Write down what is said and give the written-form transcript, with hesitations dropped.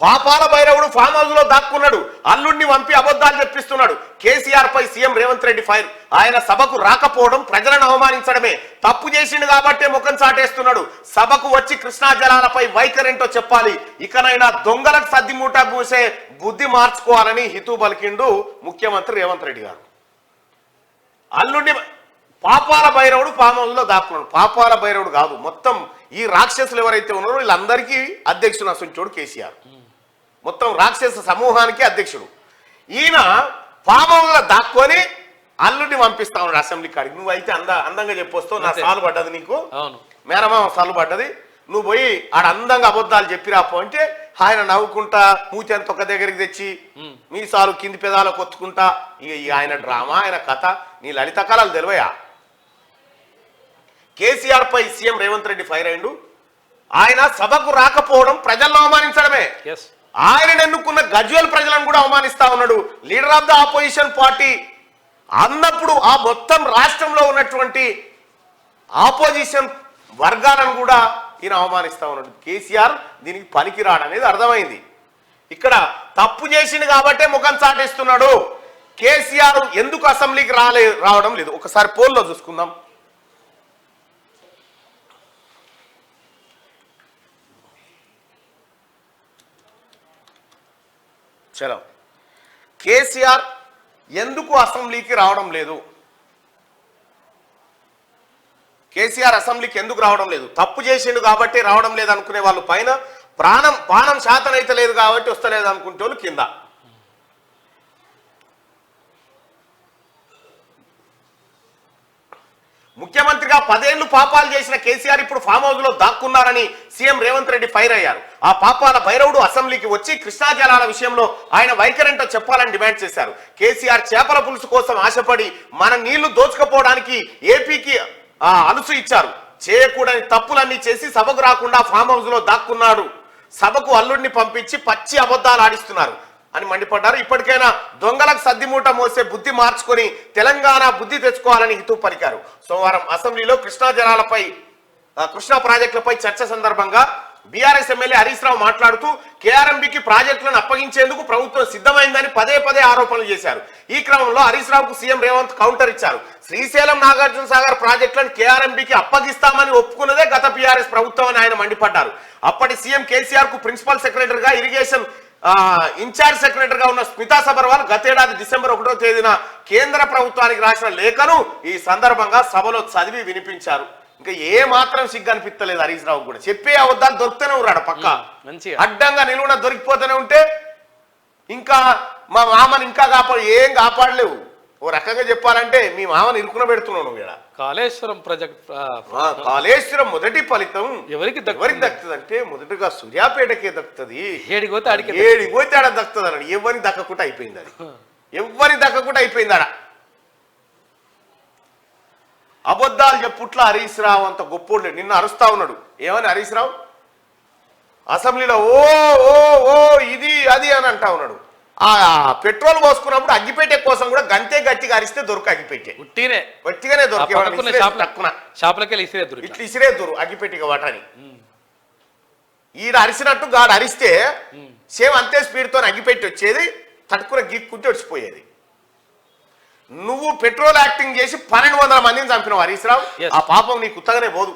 పాపాల భైరవుడు farm house లో దాక్కున్నాడు, అల్లుడిని పంపి అబద్ధాలు చెప్పిస్తున్నాడు. కేసీఆర్ పై సీఎం రేవంత్ రెడ్డి ఫైర్. ఆయన సభకు రాకపోవడం ప్రజలను అవమానించడమే, తప్పు చేసిండు కాబట్టే ముఖం చాటేస్తున్నాడు. సభకు వచ్చి కృష్ణా జలాలపై వైఖరేంటో చెప్పాలి, ఇకనైనా దొంగలకు సద్దిమూట పూసే బుద్ధి మార్చుకోవాలని హితూ పలికిండు ముఖ్యమంత్రి రేవంత్ రెడ్డి గారు. అల్లుడిని పాపాల భైరవుడు ఫామ్ హౌస్ లో దాక్కున్నాడు. పాపాల భైరవుడు కాదు, మొత్తం ఈ రాక్షసులు ఎవరైతే ఉన్నారో వీళ్ళందరికీ అధ్యక్షుడు అసంచోడు కేసీఆర్. మొత్తం రాక్షస సమూహానికి అధ్యక్షుడు ఈయన. ఫామ్ హౌస్ లో దాక్కొని అల్లుడిని పంపిస్తా ఉన్నాడు అసెంబ్లీ కాడికి. నువ్వు అయితే అందంగా చెప్పొస్తావు, నా సాలు పడ్డది నీకు, మేనమామ సాలు పడ్డది, నువ్వు పోయి ఆడ అందంగా అబద్ధాలు చెప్పిరాపో అంటే ఆయన నవ్వుకుంటా మూచెంత ఒక దగ్గరికి తెచ్చి మీ సాలు కింది పెదాలు కొత్తుకుంటా. ఇక ఆయన డ్రామా, ఆయన కథ, నీ లలిత కళలు తెలివయా? కేసీఆర్ పై సీఎం రేవంత్ రెడ్డి ఫైర్ అయిండు. ఆయన సభకు రాకపోవడం ప్రజలను అవమానించడమే, ఆయన ఎన్నుకున్న గజ్వేల్ ప్రజలను కూడా అవమానిస్తా ఉన్నాడు. Leader of the opposition party అన్నప్పుడు ఆ మొత్తం రాష్ట్రంలో ఉన్నటువంటి ఆపోజిషన్ వర్గాలను కూడా ఈయన అవమానిస్తా ఉన్నాడు. కేసీఆర్ దీనికి పనికిరాడనేది అర్థమైంది. ఇక్కడ తప్పు చేసింది కాబట్టే ముఖం చాటేస్తున్నాడు. కేసీఆర్ ఎందుకు అసెంబ్లీకి రావడం లేదు ఒకసారి పోల్లో చూసుకుందాం. చలో, కేసీఆర్ ఎందుకు అసెంబ్లీకి రావడం లేదు? కేసీఆర్ అసెంబ్లీకి ఎందుకు రావడం లేదు? తప్పు చేసిండు కాబట్టి రావడం లేదు అనుకునే వాళ్ళు పైన, పానం శాతనైతే లేదు కాబట్టి వస్తలేదు అనుకుంటే వాళ్ళు కింద. ముఖ్యమంత్రిగా 10 ఏళ్లు పాపాలు చేసిన కేసీఆర్ ఇప్పుడు ఫామ్ హౌస్ లో దాక్కున్నారని సీఎం రేవంత్ రెడ్డి ఫైర్ అయ్యారు. ఆ పాపాల భైరవుడు అసెంబ్లీకి వచ్చి కృష్ణా జలాల విషయంలో ఆయన వైఖరేంటో చెప్పాలని డిమాండ్ చేశారు. కేసీఆర్ చేపల పులుసు కోసం ఆశపడి మన నీళ్లు దోచుకపోవడానికి ఏపీకి అలుసు ఇచ్చారు. చేయకూడని తప్పులన్నీ చేసి సభకు రాకుండా ఫామ్ హౌస్ లో దాక్కున్నాడు. సభకు అల్లుడిని పంపించి పచ్చి అబద్ధాలు ఆడిస్తున్నారు అని మండిపడ్డారు. ఇప్పటికైనా దొంగలకు సద్దిమూట మోసే బుద్ధి మార్చుకొని తెలంగాణ బుద్ధి తెచ్చుకోవాలని హితూ పలికారు. సోమవారం అసెంబ్లీలో కృష్ణా ప్రాజెక్టులపై చర్చ సందర్భంగా బీఆర్ఎస్ ఎమ్మెల్యే హరీష్ రావు మాట్లాడుతూ కేఆర్ఎంబీకి ప్రాజెక్టులను అప్పగించేందుకు ప్రభుత్వం సిద్ధమైందని పదే ఆరోపణలు చేశారు. ఈ క్రమంలో హరీష్ రావుకు సీఎం రేవంత్ కౌంటర్ ఇచ్చారు. శ్రీశైలం నాగార్జున సాగర్ ప్రాజెక్టులను కేఆర్ఎంబీకి అప్పగిస్తామని ఒప్పుకున్నదే గత బీఆర్ఎస్ ప్రభుత్వం అని ఆయన మండిపడ్డారు. అప్పటి సీఎం కేసీఆర్ కు ప్రిన్సిపల్ సెక్రటరీగా ఇరిగేషన్ ఇన్ఛార్జ్ సెక్రటరీగా ఉన్న స్మితా సబర్వాల్ గతేడాది డిసెంబర్ 1వ తేదీన కేంద్ర ప్రభుత్వానికి రాసిన లేఖను ఈ సందర్భంగా సభలో చదివి వినిపించారు. ఇంకా ఏ మాత్రం సిగ్గు అనిపిస్తలేదు హరీష్ రావు కూడా. చెప్పే అబద్ధాలు దొరుకుతూనే ఉన్నాడు, పక్క అడ్డంగా నిలువున దొరికిపోతూనే ఉంటే ఇంకా మా మామని ఇంకా ఏం కాపాడలేవు. ఓ రకంగా చెప్పాలంటే మీ మామని ఇరుకున పెడుతున్నావు నువ్వు. కాళేశ్వరం ప్రాజెక్ట్, కాళేశ్వరం మొదటి ఫలితం ఎవరికి దక్కుతుంది అంటే మొదటగా సూర్యాపేటకే దక్కుతుంది, ఏడిపోతే ఆడ దక్కుతుంది అన్నాడు. ఎవరికి దక్కకుండా అయిపోయింది అది, ఎవరికి దక్కకుండా అయిపోయింది ఆడ. అబద్ధాలు చెప్పుట్లా హరీష్ రావు అంత గొప్పోడు. నిన్న అరుస్తా ఉన్నాడు. ఏమని హరీష్ రావు అసెంబ్లీలో ఓ ఓ ఓ ఇది అది అని అంటా ఉన్నాడు. ఆ పెట్రోల్ పోసుకున్నప్పుడు అగ్గిపెట్టే కోసం కూడా గంతే గట్టిగా అరిస్తే దొరుకు అగ్గిపెట్టే, గట్టిగానే దొరికే ఇట్లా ఇసిరేద్దురు అగ్గిపెట్టిగా వాటని. ఈడ అరిసినట్టు గాడు అరిస్తే సేమ్ అంతే స్పీడ్తో అగ్గిపెట్టి వచ్చేది, తట్టుకున్న గీక్కుంటే వచ్చిపోయేది. నువ్వు పెట్రోల్ యాక్టింగ్ చేసి 1200 మందిని చంపినావు హరీష్ రావు. ఆ పాపం నీకు ఉత్తగానే పోదు.